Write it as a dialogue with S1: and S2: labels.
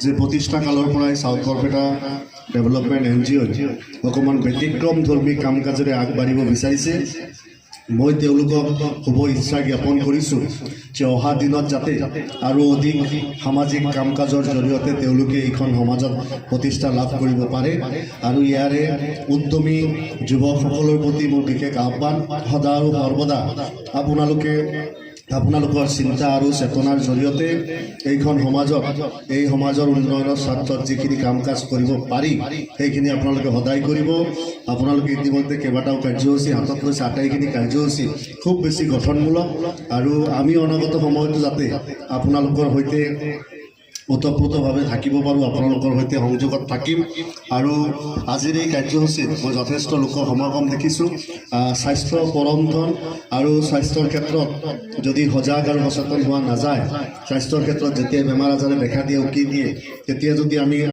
S1: যে প্ৰতিষ্ঠা কালৰ পৰাই সাউথ বৰপেটা ডেভেলপমেণ্ট NGO অকণমান ব্যতিক্ৰম ধৰ্মী কাম কাজেৰে আগবাঢ়িব বিচাৰিছে। মই তেওঁলোকক শুভ ইচ্ছা জ্ঞাপন কৰিছোঁ যে অহা দিনত যাতে আৰু অধিক সামাজিক কাম কাজৰ জৰিয়তে তেওঁলোকে এইখন সমাজত প্ৰতিষ্ঠা লাভ কৰিব পাৰে। আৰু ইয়াৰে উদ্যমী যুৱকসকলৰ প্ৰতি মোৰ বিশেষ আহ্বান, সদা আৰু সৰ্বদা আপোনালোকৰ চিন্তা আৰু চেতনাৰ জৰিয়তে এইখন সমাজত এই সমাজৰ উন্নয়নৰ স্বাৰ্থত যিখিনি কাম কাজ কৰিব পাৰি সেইখিনি আপোনালোকে সদায় কৰিব। আপোনালোকে ইতিমধ্যে কেইবাটাও কাৰ্যসূচী হাতত লৈছে, আটাইখিনি কাৰ্যসূচী খুব বেছি গঠনমূলক আৰু আমি অনাগত সময়তো যাতে আপোনালোকৰ সৈতে ওতঃপ্ৰোতভাৱে থাকিব পাৰোঁ, আপোনালোকৰ সৈতে সংযোগত থাকিম। আৰু আজিৰ এই কাৰ্যসূচীত মই যথেষ্ট লোকৰ সমাগম দেখিছোঁ। স্বাস্থ্য পৰম ধন আৰু স্বাস্থ্যৰ ক্ষেত্ৰত যদি সজাগ আৰু সচেতন হোৱা নাযায়, স্বাস্থ্যৰ ক্ষেত্ৰত যেতিয়া বেমাৰ আজাৰে দেখা দিয়ে উকি দিয়ে, তেতিয়া যদি আমি